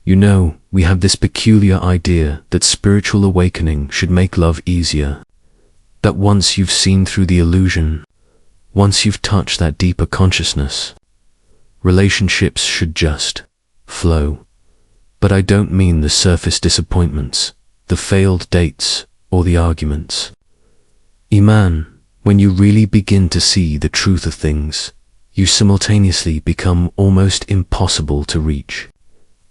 You know, we have this peculiar idea that spiritual awakening should make love easier. That once you've seen through the illusion, once you've touched that deeper consciousness, relationships should just flow. But I don't mean the surface disappointments, the failed dates, or the arguments. Iman, when you really begin to see the truth of things, you simultaneously become almost impossible to reach.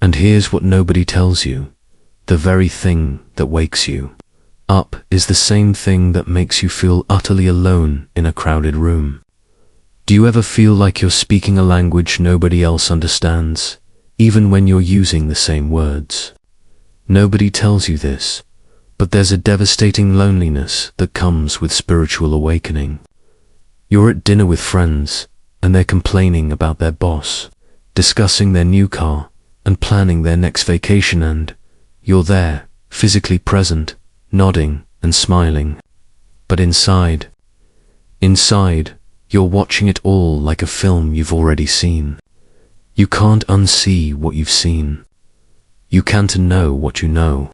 And here's what nobody tells you. The very thing that wakes you up is the same thing that makes you feel utterly alone in a crowded room. Do you ever feel like you're speaking a language nobody else understands, even when you're using the same words? Nobody tells you this, but there's a devastating loneliness that comes with spiritual awakening. You're at dinner with friends, and they're complaining about their boss, discussing their new car, and planning their next vacation, and you're there, physically present, nodding and smiling. But inside, you're watching it all like a film you've already seen. You can't unsee what you've seen. You can't unknow what you know.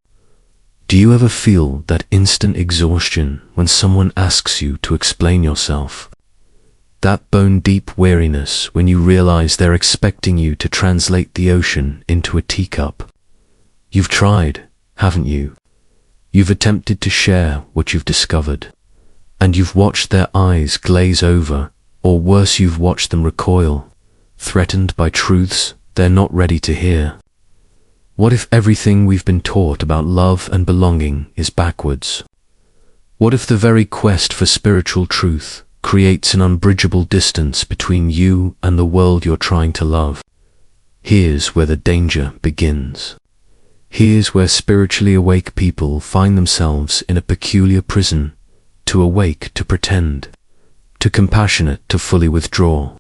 Do you ever feel that instant exhaustion when someone asks you to explain yourself? That bone-deep weariness when you realize they're expecting you to translate the ocean into a teacup? You've tried, haven't you? You've attempted to share what you've discovered, and you've watched their eyes glaze over, or worse, you've watched them recoil, threatened by truths they're not ready to hear. What if everything we've been taught about love and belonging is backwards? What if the very quest for spiritual truth creates an unbridgeable distance between you and the world you're trying to love? Here's where the danger begins. Here's where spiritually awake people find themselves in a peculiar prison, too awake to pretend, too compassionate to fully withdraw.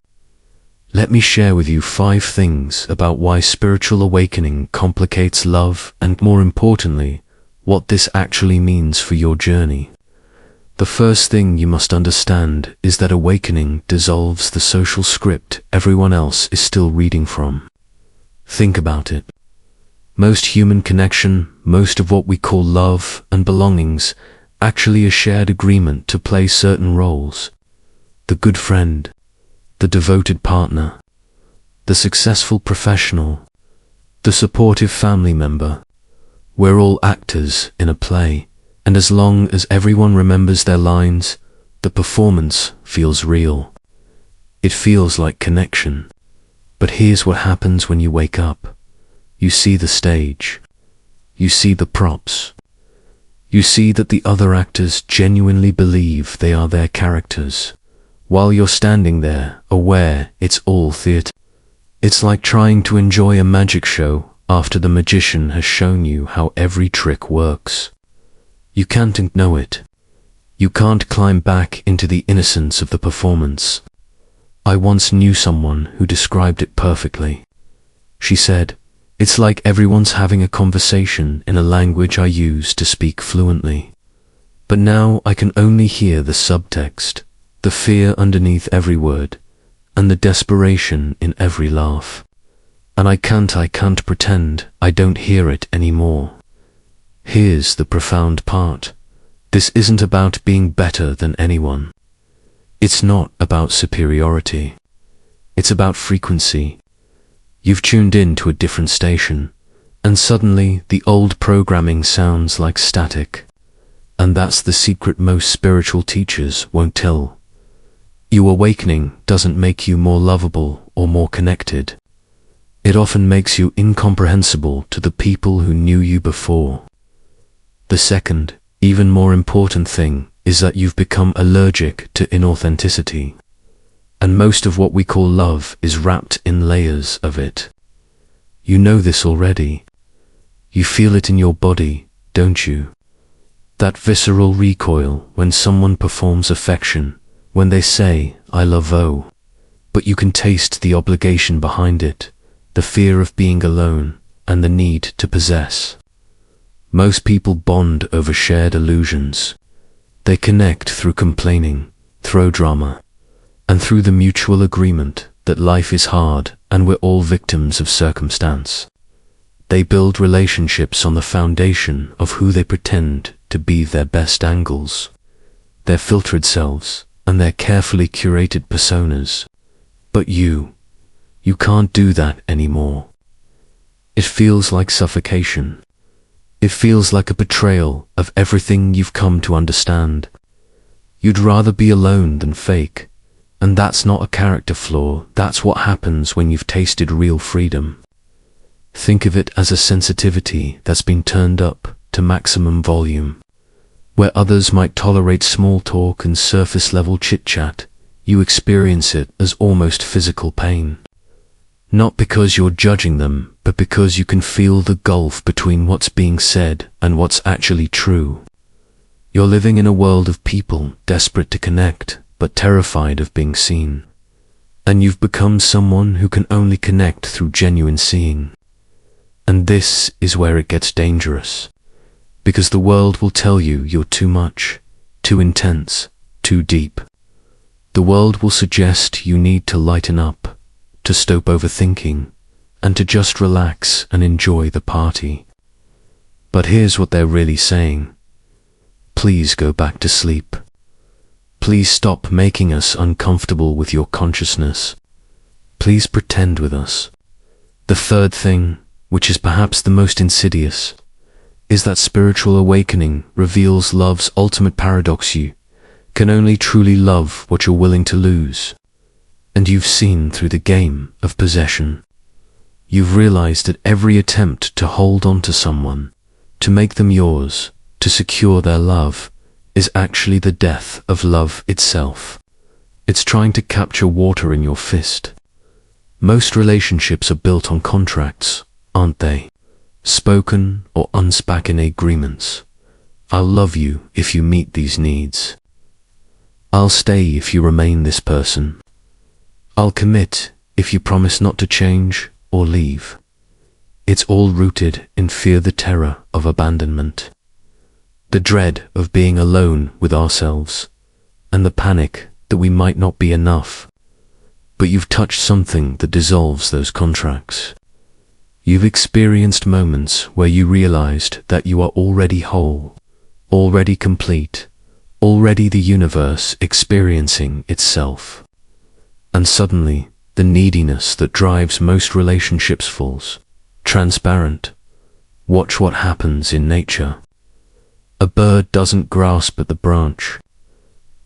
Let me share with you 5 things about why spiritual awakening complicates love and, more importantly, what this actually means for your journey. The first thing you must understand is that awakening dissolves the social script everyone else is still reading from. Think about it. Most human connection, most of what we call love and belongings, actually a shared agreement to play certain roles. The good friend, the devoted partner, the successful professional, the supportive family member. We're all actors in a play, and as long as everyone remembers their lines, the performance feels real. It feels like connection. But here's what happens when you wake up. You see the stage. You see the props. You see that the other actors genuinely believe they are their characters, while you're standing there, aware it's all theatre. It's like trying to enjoy a magic show after the magician has shown you how every trick works. You can't know it. You can't climb back into the innocence of the performance. I once knew someone who described it perfectly. She said, "It's like everyone's having a conversation in a language I use to speak fluently. But now I can only hear the subtext, the fear underneath every word, and the desperation in every laugh. And I can't pretend I don't hear it anymore." Here's the profound part. This isn't about being better than anyone. It's not about superiority. It's about frequency. You've tuned in to a different station, and suddenly the old programming sounds like static. And that's the secret most spiritual teachers won't tell. Your awakening doesn't make you more lovable or more connected. It often makes you incomprehensible to the people who knew you before. The second, even more important thing is that you've become allergic to inauthenticity. And most of what we call love is wrapped in layers of it. You know this already. You feel it in your body, don't you? That visceral recoil when someone performs affection, when they say, "I love you," but you can taste the obligation behind it, the fear of being alone, and the need to possess. Most people bond over shared illusions. They connect through complaining, through drama, and through the mutual agreement that life is hard and we're all victims of circumstance. They build relationships on the foundation of who they pretend to be, their best angles, their filtered selves, and their carefully curated personas. But you can't do that anymore. It feels like suffocation. It feels like a betrayal of everything you've come to understand. You'd rather be alone than fake, and that's not a character flaw, that's what happens when you've tasted real freedom. Think of it as a sensitivity that's been turned up to maximum volume. Where others might tolerate small talk and surface-level chit-chat, you experience it as almost physical pain. Not because you're judging them, but because you can feel the gulf between what's being said and what's actually true. You're living in a world of people desperate to connect, but terrified of being seen. And you've become someone who can only connect through genuine seeing. And this is where it gets dangerous. Because the world will tell you you're too much, too intense, too deep. The world will suggest you need to lighten up, to stop overthinking, and to just relax and enjoy the party. But here's what they're really saying. Please go back to sleep. Please stop making us uncomfortable with your consciousness. Please pretend with us. The third thing, which is perhaps the most insidious, is that spiritual awakening reveals love's ultimate paradox. You can only truly love what you're willing to lose. And you've seen through the game of possession. You've realized that every attempt to hold on to someone, to make them yours, to secure their love, is actually the death of love itself. It's trying to capture water in your fist. Most relationships are built on contracts, aren't they? Spoken or unspoken agreements. I'll love you if you meet these needs. I'll stay if you remain this person. I'll commit if you promise not to change or leave. It's all rooted in fear, the terror of abandonment, the dread of being alone with ourselves, and the panic that we might not be enough. But you've touched something that dissolves those contracts. You've experienced moments where you realized that you are already whole, already complete, already the universe experiencing itself. And suddenly, the neediness that drives most relationships falls transparent. Watch what happens in nature. A bird doesn't grasp at the branch.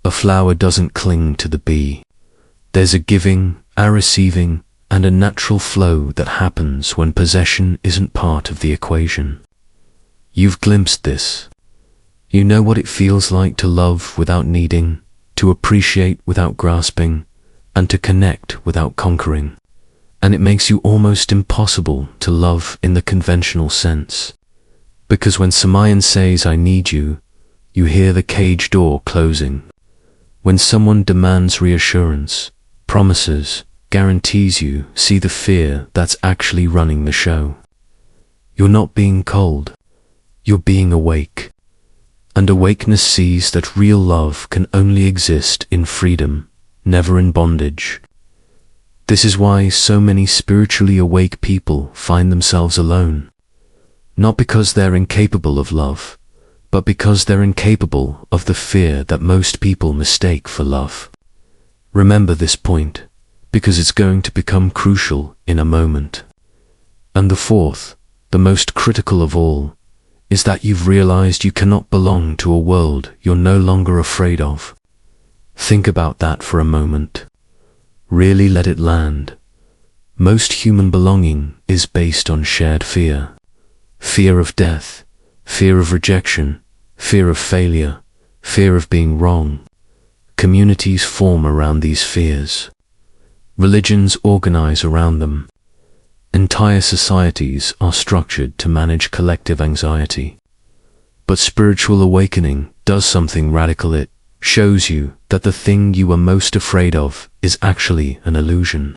A flower doesn't cling to the bee. There's a giving, a receiving, and a natural flow that happens when possession isn't part of the equation. You've glimpsed this. You know what it feels like to love without needing, to appreciate without grasping, and to connect without conquering. And it makes you almost impossible to love in the conventional sense. Because when someone says, "I need you," you hear the cage door closing. When someone demands reassurance, promises, guarantees, you see the fear that's actually running the show. You're not being cold. You're being awake. And awakeness sees that real love can only exist in freedom, never in bondage. This is why so many spiritually awake people find themselves alone. Not because they're incapable of love, but because they're incapable of the fear that most people mistake for love. Remember this point, because it's going to become crucial in a moment. And the fourth, the most critical of all, is that you've realized you cannot belong to a world you're no longer afraid of. Think about that for a moment. Really let it land. Most human belonging is based on shared fear. Fear of death, fear of rejection, fear of failure, fear of being wrong. Communities form around these fears. Religions organize around them. Entire societies are structured to manage collective anxiety. But spiritual awakening does something radical. It shows you that the thing you were most afraid of is actually an illusion.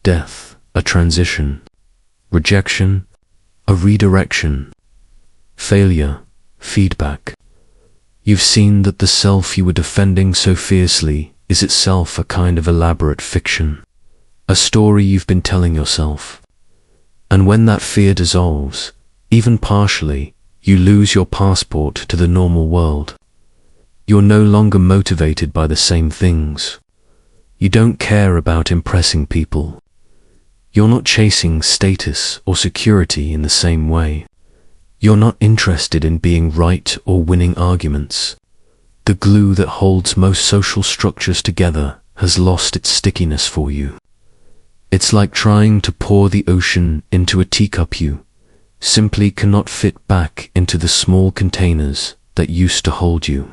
Death, a transition. Rejection, a redirection. Failure, feedback. You've seen that the self you were defending so fiercely is itself a kind of elaborate fiction. A story you've been telling yourself. And when that fear dissolves, even partially, you lose your passport to the normal world. You're no longer motivated by the same things. You don't care about impressing people. You're not chasing status or security in the same way. You're not interested in being right or winning arguments. The glue that holds most social structures together has lost its stickiness for you. It's like trying to pour the ocean into a teacup you simply cannot fit back into the small containers that used to hold you.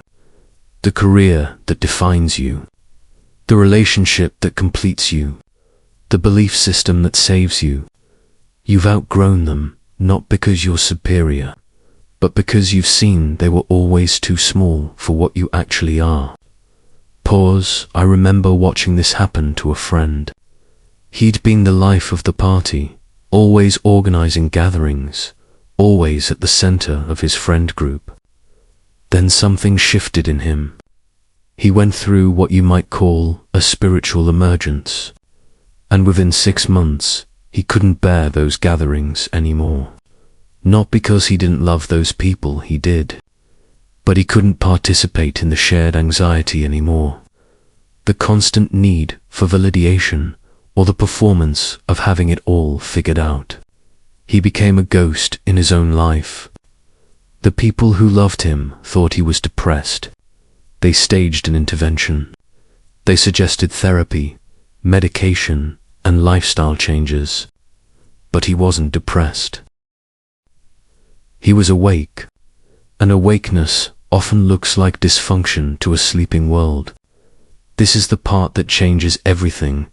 The career that defines you, the relationship that completes you, the belief system that saves you. You've outgrown them, not because you're superior, but because you've seen they were always too small for what you actually are. Pause. I remember watching this happen to a friend. He'd been the life of the party, always organizing gatherings, always at the center of his friend group. Then something shifted in him. He went through what you might call a spiritual emergence, and within 6 months, he couldn't bear those gatherings anymore. Not because he didn't love those people, he did, but he couldn't participate in the shared anxiety anymore. The constant need for validation or the performance of having it all figured out. He became a ghost in his own life. The people who loved him thought he was depressed. They staged an intervention. They suggested therapy, medication, and lifestyle changes. But he wasn't depressed. He was awake. And awakeness often looks like dysfunction to a sleeping world. This is the part that changes everything,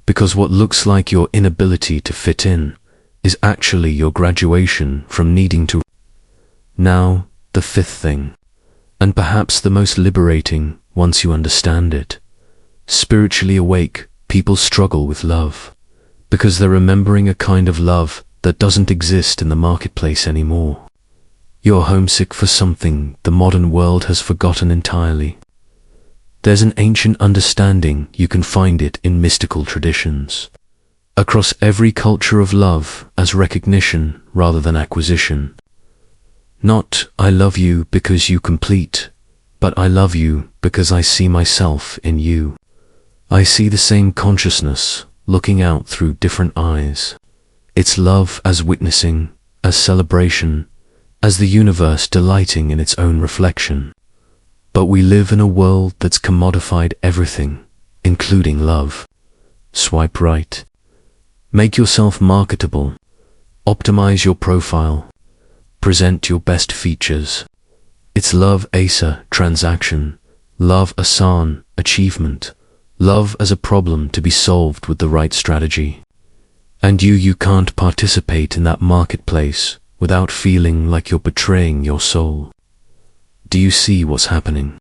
because what looks like your inability to fit in is actually your graduation from needing to. Now, the fifth thing, and perhaps the most liberating once you understand it. Spiritually awake people struggle with love, because they're remembering a kind of love that doesn't exist in the marketplace anymore. You're homesick for something the modern world has forgotten entirely. There's an ancient understanding, you can find it in mystical traditions, across every culture of love as recognition rather than acquisition. Not, I love you because you complete, but I love you because I see myself in you. I see the same consciousness looking out through different eyes. It's love as witnessing, as celebration, as the universe delighting in its own reflection. But we live in a world that's commodified everything, including love. Swipe right. Make yourself marketable. Optimize your profile. Present your best features. It's love ASA, transaction. Love ASAN, achievement. Love as a problem to be solved with the right strategy. And you can't participate in that marketplace without feeling like you're betraying your soul. Do you see what's happening?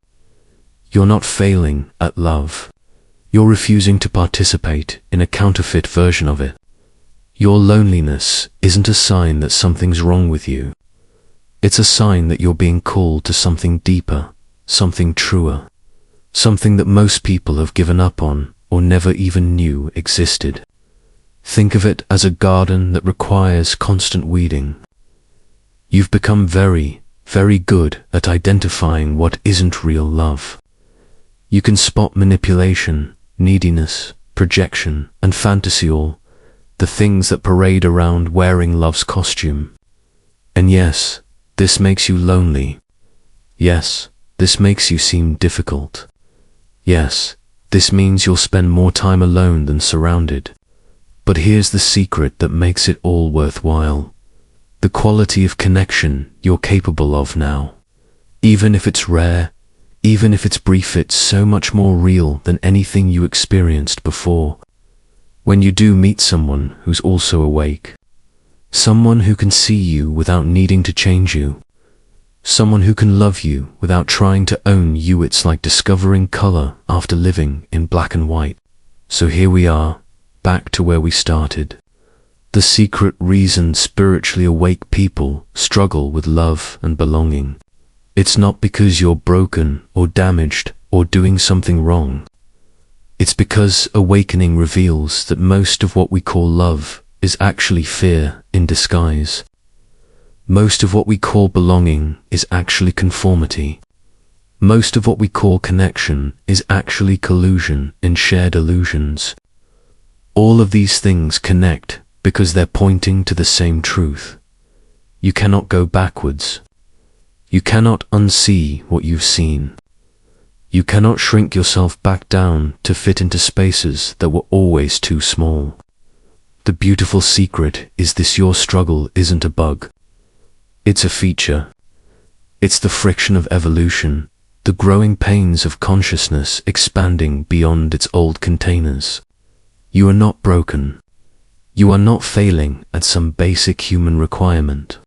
You're not failing at love. You're refusing to participate in a counterfeit version of it. Your loneliness isn't a sign that something's wrong with you. It's a sign that you're being called to something deeper, something truer, something that most people have given up on or never even knew existed. Think of it as a garden that requires constant weeding. You've become very good at identifying what isn't real love. You can spot manipulation, neediness, projection, and fantasy, all the things that parade around wearing love's costume. And yes, this makes you lonely. Yes, this makes you seem difficult. Yes, this means you'll spend more time alone than surrounded. But here's the secret that makes it all worthwhile. The quality of connection you're capable of now. Even if it's rare, even if it's brief, it's so much more real than anything you experienced before. When you do meet someone who's also awake, someone who can see you without needing to change you, someone who can love you without trying to own you, it's like discovering color after living in black and white. So here we are, back to where we started. The secret reason spiritually awake people struggle with love and belonging. It's not because you're broken or damaged or doing something wrong. It's because awakening reveals that most of what we call love is actually fear in disguise. Most of what we call belonging is actually conformity. Most of what we call connection is actually collusion in shared illusions. All of these things connect because they're pointing to the same truth. You cannot go backwards. You cannot unsee what you've seen. You cannot shrink yourself back down to fit into spaces that were always too small. The beautiful secret is this: your struggle isn't a bug. It's a feature. It's the friction of evolution, the growing pains of consciousness expanding beyond its old containers. You are not broken. You are not failing at some basic human requirement.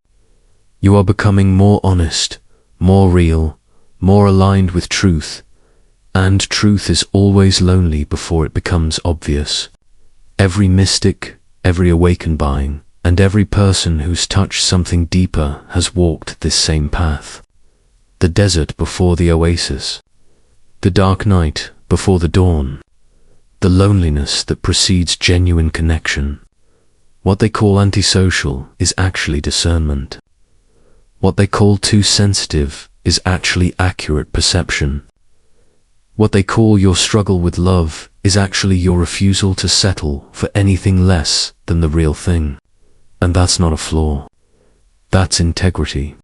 You are becoming more honest, more real, more aligned with truth, and truth is always lonely before it becomes obvious. Every mystic, every awakened being, and every person who's touched something deeper has walked this same path. The desert before the oasis, the dark night before the dawn, the loneliness that precedes genuine connection. What they call antisocial is actually discernment. What they call too sensitive is actually accurate perception. What they call your struggle with love is actually your refusal to settle for anything less than the real thing. And that's not a flaw. That's integrity.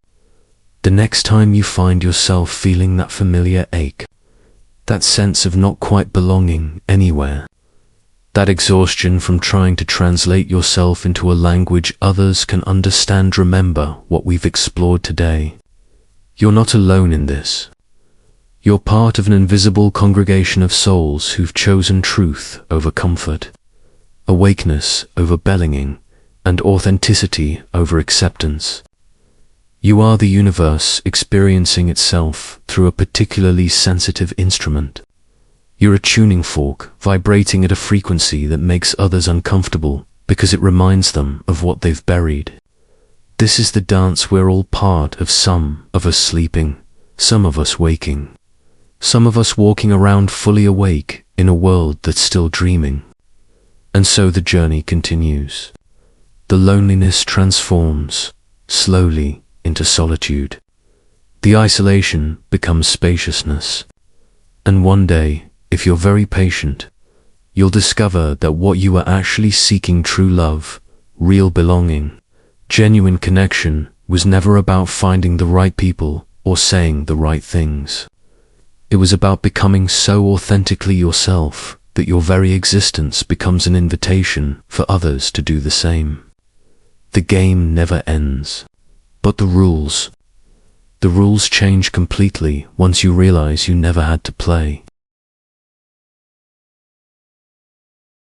The next time you find yourself feeling that familiar ache, that sense of not quite belonging anywhere, that exhaustion from trying to translate yourself into a language others can understand, remember what we've explored today. You're not alone in this. You're part of an invisible congregation of souls who've chosen truth over comfort, awakeness over bellowing, and authenticity over acceptance. You are the universe experiencing itself through a particularly sensitive instrument. You're a tuning fork vibrating at a frequency that makes others uncomfortable because it reminds them of what they've buried. This is the dance we're all part of, some of us sleeping, some of us waking, some of us walking around fully awake in a world that's still dreaming. And so the journey continues. The loneliness transforms, slowly, into solitude. The isolation becomes spaciousness. And one day, if you're very patient, you'll discover that what you are actually seeking, true love, real belonging, genuine connection, was never about finding the right people or saying the right things. It was about becoming so authentically yourself that your very existence becomes an invitation for others to do the same. The game never ends. But the rules change completely once you realize you never had to play.